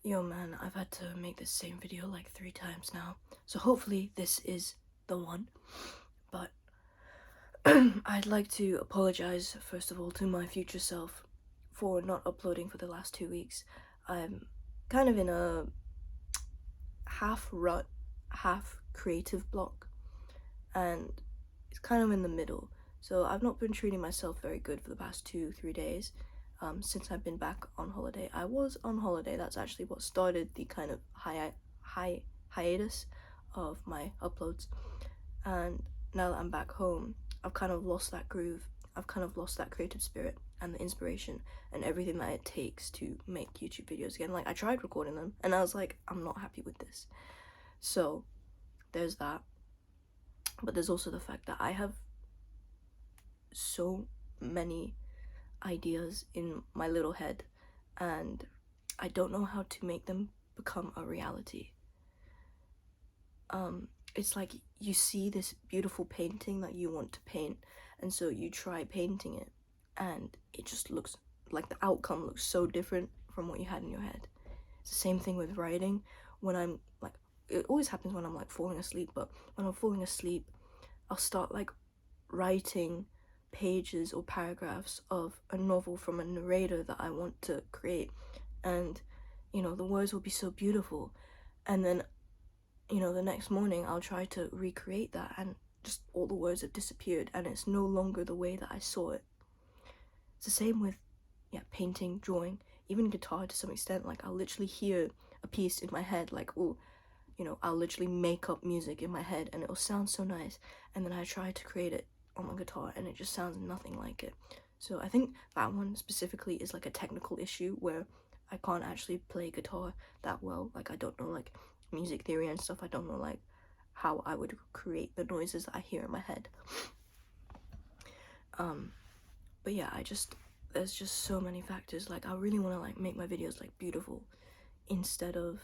Yo man, I've had to make this same video like 3 times now, so hopefully this is the one. But I'd like to apologize first of all to my future self for not uploading for the last 2 weeks. I'm kind of in a half rut, half creative block, and it's kind of in the middle. So I've not been treating myself very good for the past 2-3 days. Since I've been back on holiday. I was on holiday. That's actually what started the kind of hiatus of my uploads. And now that I'm back home, I've kind of lost that groove. I've kind of lost that creative spirit and the inspiration and everything that it takes to make YouTube videos again. Like, I tried recording them and I was like, I'm not happy with this. So there's that. But there's also the fact that I have so many ideas in my little head and I don't know how to make them become a reality. It's like you see this beautiful painting that you want to paint, and so you try painting it and it just looks like the outcome looks so different from what you had in your head. It's the same thing with writing. When I'm like, it always happens when I'm like falling asleep, but when I'm falling asleep I'll start like writing pages or paragraphs of a novel from a narrator that I want to create, and the words will be so beautiful, and then the next morning I'll try to recreate that and just all the words have disappeared and it's no longer the way that I saw it. It's the same with painting, drawing, even guitar to some extent. Like, I'll literally hear a piece in my head, like, oh, I'll literally make up music in my head and it'll sound so nice, and then I try to create it on my guitar and it just sounds nothing like it. So I think that one specifically is like a technical issue where I can't actually play guitar that well. Like, I don't know like music theory and stuff. I don't know like how I would create the noises that I hear in my head. But yeah, there's just so many factors. Like, I really want to like make my videos like beautiful instead of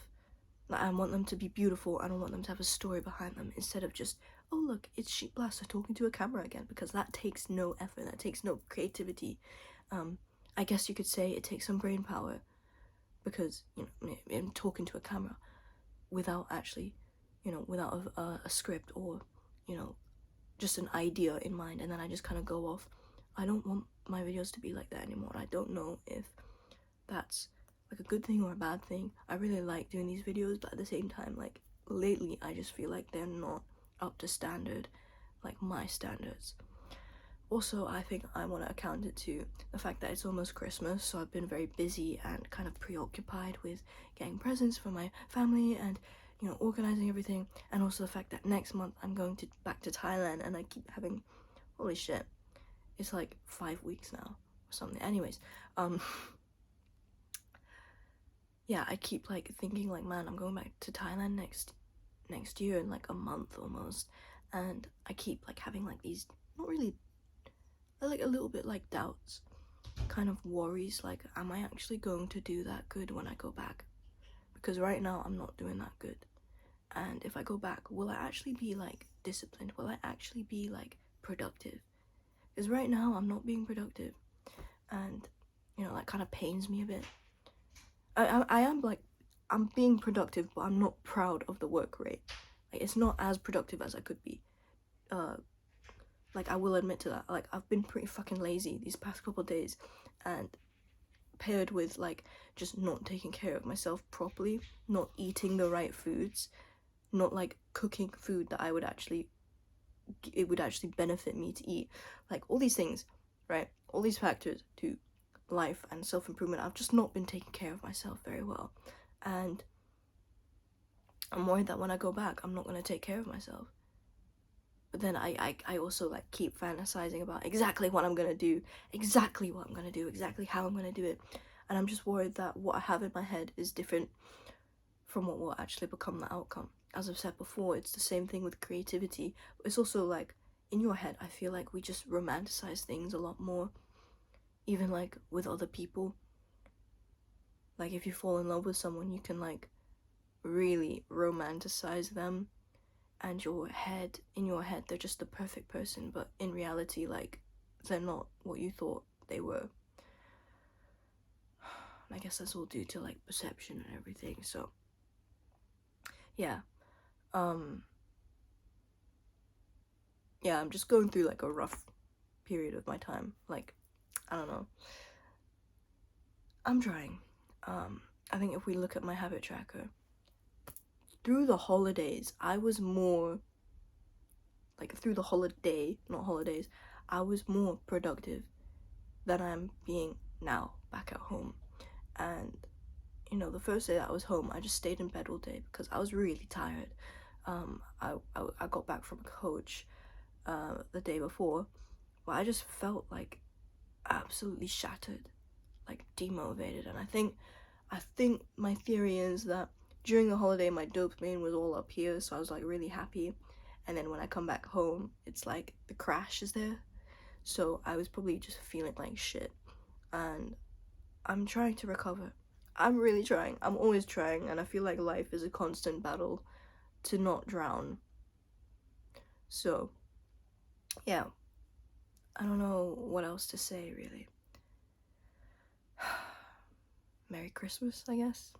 like, I want them to be beautiful. I don't want them to have a story behind them, instead of just, oh look, it's Sheep Blaster talking to a camera again, because that takes no effort, that takes no creativity. I guess you could say it takes some brain power, because I'm talking to a camera without actually, without a script or just an idea in mind, and then I just kind of go off. I don't want my videos to be like that anymore. I don't know if that's like a good thing or a bad thing. I really like doing these videos, but at the same time, like, lately I just feel like they're not up to standard, like my standards. Also, I think I want to account it to the fact that it's almost Christmas, so I've been very busy and kind of preoccupied with getting presents for my family and organizing everything, and also the fact that next month I'm going to back to Thailand, and I keep having, holy shit, it's like 5 weeks now or something. Anyways, yeah, I keep like thinking like, man, I'm going back to Thailand next year in like a month almost, and I keep like having like these, not really, like a little bit like doubts, kind of worries, like, am I actually going to do that good when I go back? Because right now I'm not doing that good, and if I go back, will I actually be like disciplined? Will I actually be like productive? Because right now I'm not being productive, and that kind of pains me a bit. I am like, I'm being productive, but I'm not proud of the work rate. Like, it's not as productive as I could be. Like, I will admit to that. Like, I've been pretty fucking lazy these past couple of days, and paired with like just not taking care of myself properly, not eating the right foods, not like cooking food that it would actually benefit me to eat. Like, all these things, right? All these factors to life and self-improvement. I've just not been taking care of myself very well, and I'm worried that when I go back I'm not going to take care of myself. But then I also like keep fantasizing about exactly what I'm gonna do, exactly what I'm gonna do, exactly how I'm gonna do it, and I'm just worried that what I have in my head is different from what will actually become the outcome. As I've said before, it's the same thing with creativity. It's also like, in your head, I feel like we just romanticize things a lot more, even like with other people. Like, if you fall in love with someone, you can like really romanticize them, and in your head they're just the perfect person, but in reality, like, they're not what you thought they were. I guess that's all due to like perception and everything. So yeah, yeah, I'm just going through like a rough period of my time. Like, I don't know. I'm trying. I think if we look at my habit tracker, through the holidays, I was more like through the holiday, not holidays, I was more productive than I'm being now back at home. And you know, the first day that I was home, I just stayed in bed all day because I was really tired. I got back from a coach the day before, but I just felt like absolutely shattered, like demotivated. And I think my theory is that during the holiday my dopamine was all up here, so I was like really happy, and then when I come back home it's like the crash is there. So I was probably just feeling like shit, and I'm trying to recover. I'm really trying. I'm always trying, and I feel like life is a constant battle to not drown. So yeah, I don't know what else to say really. Merry Christmas, I guess.